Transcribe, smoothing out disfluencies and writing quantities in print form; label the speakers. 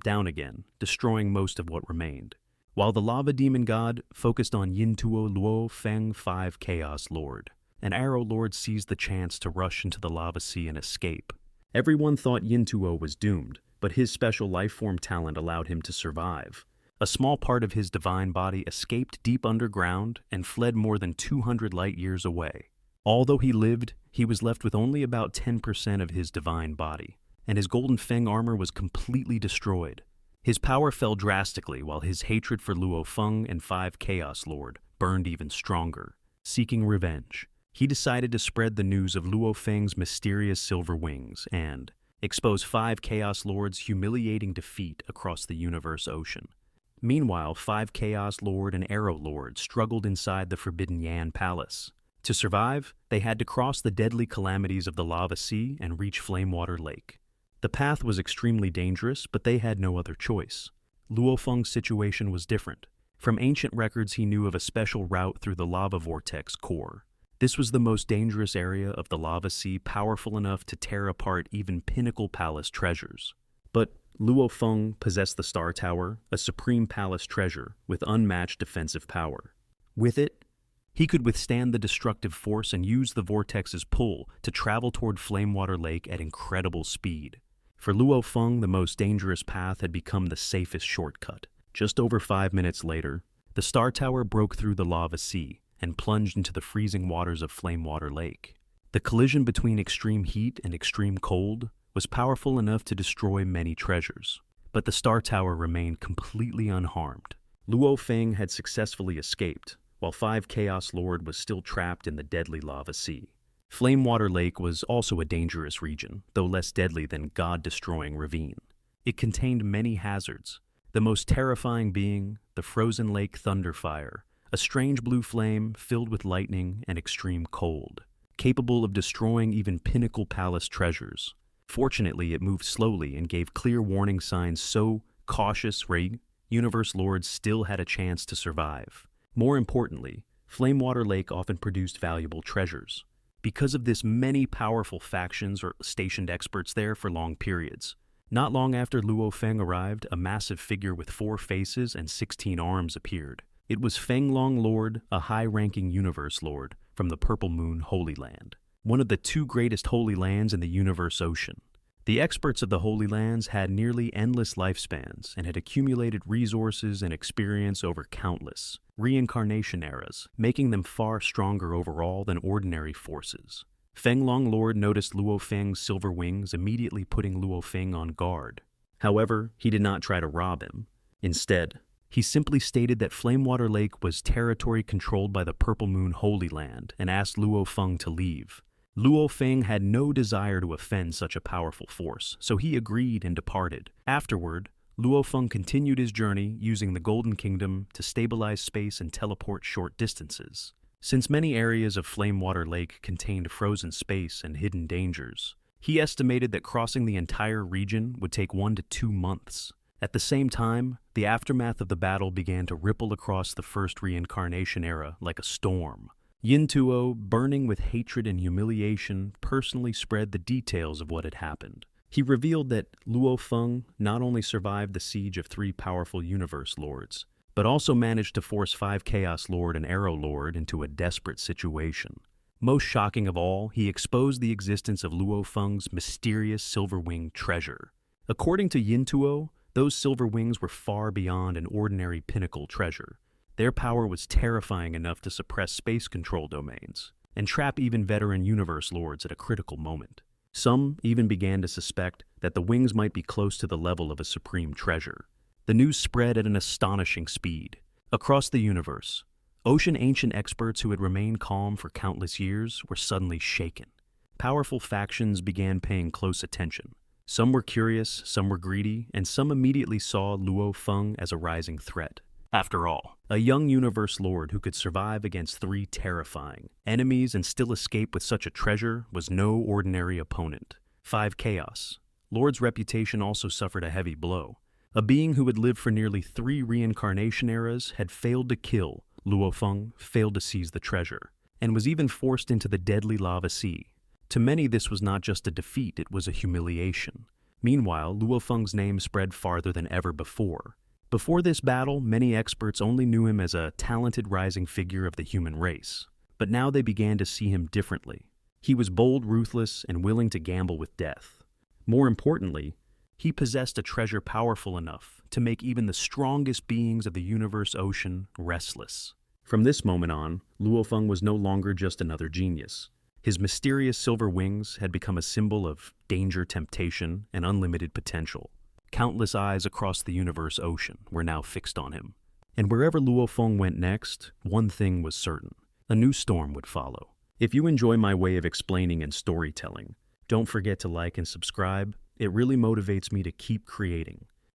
Speaker 1: down again, destroying most of what remained. While the lava demon god focused on Yintuo Luo Feng 5 Chaos Lord, an Arrow Lord seized the chance to rush into the lava sea and escape. Everyone thought Yintuo was doomed, but his special lifeform talent allowed him to survive. A small part of his divine body escaped deep underground and fled more than 200 light years away. Although he lived, he was left with only about 10% of his divine body, and his golden feng armor was completely destroyed. His power fell drastically while his hatred for Luo Feng and 5 Chaos Lord burned even stronger. Seeking revenge, he decided to spread the news of Luo Feng's mysterious silver wings and expose 5 Chaos Lord's humiliating defeat across the universe ocean. Meanwhile, 5 Chaos Lord and Arrow Lord struggled inside the Forbidden Yan Palace. To survive, they had to cross the deadly calamities of the lava sea and reach Flamewater Lake. The path was extremely dangerous, but they had no other choice. Luo Feng's situation was different. From ancient records, he knew of a special route through the lava vortex core. This was the most dangerous area of the lava sea, powerful enough to tear apart even pinnacle palace treasures. But Luo Feng possessed the Star Tower, a supreme palace treasure with unmatched defensive power. With it, he could withstand the destructive force and use the vortex's pull to travel toward Flamewater Lake at incredible speed. For Luo Feng, the most dangerous path had become the safest shortcut. Just over 5 minutes later, the Star Tower broke through the lava sea and plunged into the freezing waters of Flamewater Lake. The collision between extreme heat and extreme cold was powerful enough to destroy many treasures, but the Star Tower remained completely unharmed. Luo Feng had successfully escaped, while 5 Chaos Lord was still trapped in the deadly lava sea. Flamewater Lake was also a dangerous region, though less deadly than God-destroying ravine. It contained many hazards, the most terrifying being the frozen lake thunderfire, a strange blue flame filled with lightning and extreme cold, capable of destroying even pinnacle palace treasures. Fortunately, it moved slowly and gave clear warning signs so cautious universe lords still had a chance to survive. More importantly, Flamewater Lake often produced valuable treasures. Because of this, many powerful factions stationed experts there for long periods. Not long after Luo Feng arrived, a massive figure with 4 faces and 16 arms appeared. It was Fenglong Lord, a high-ranking universe lord from the Purple Moon Holy Land, one of the 2 greatest holy lands in the universe ocean. The experts of the Holy Lands had nearly endless lifespans and had accumulated resources and experience over countless reincarnation eras, making them far stronger overall than ordinary forces. Fenglong Lord noticed Luo Feng's silver wings, immediately putting Luo Feng on guard. However, he did not try to rob him. Instead, he simply stated that Flamewater Lake was territory controlled by the Purple Moon Holy Land and asked Luo Feng to leave. Luo Feng had no desire to offend such a powerful force, so he agreed and departed. Afterward, Luo Feng continued his journey using the Golden Kingdom to stabilize space and teleport short distances. Since many areas of Flamewater Lake contained frozen space and hidden dangers, he estimated that crossing the entire region would take 1 to 2 months. At the same time, the aftermath of the battle began to ripple across the first reincarnation era like a storm. Yintuo, burning with hatred and humiliation, personally spread the details of what had happened. He revealed that Luo Feng not only survived the siege of 3 powerful universe lords, but also managed to force 5 Chaos Lord and Arrow Lord into a desperate situation. Most shocking of all, he exposed the existence of Luo Feng's mysterious silver-winged treasure. According to Yintuo, those silver wings were far beyond an ordinary pinnacle treasure. Their power was terrifying enough to suppress space control domains and trap even veteran universe lords at a critical moment. Some even began to suspect that the wings might be close to the level of a supreme treasure. The news spread at an astonishing speed. Across the universe, ocean ancient experts who had remained calm for countless years were suddenly shaken. Powerful factions began paying close attention. Some were curious, some were greedy, and some immediately saw Luo Feng as a rising threat. After all, a young universe lord who could survive against 3 terrifying enemies and still escape with such a treasure was no ordinary opponent. 5 Chaos Lord's reputation also suffered a heavy blow. A being who had lived for nearly 3 reincarnation eras had failed to kill Luo Feng, failed to seize the treasure, and was even forced into the deadly lava sea. To many, this was not just a defeat, it was a humiliation. Meanwhile, Luo Feng's name spread farther than ever before. Before this battle, many experts only knew him as a talented rising figure of the human race. But now they began to see him differently. He was bold, ruthless, and willing to gamble with death. More importantly, he possessed a treasure powerful enough to make even the strongest beings of the universe ocean restless. From this moment on, Luo Feng was no longer just another genius. His mysterious silver wings had become a symbol of danger, temptation, and unlimited potential. Countless eyes across the universe ocean were now fixed on him. And wherever Luo Feng went next, one thing was certain: a new storm would follow. If you enjoy my way of explaining and storytelling, don't forget to like and subscribe. It really motivates me to keep creating.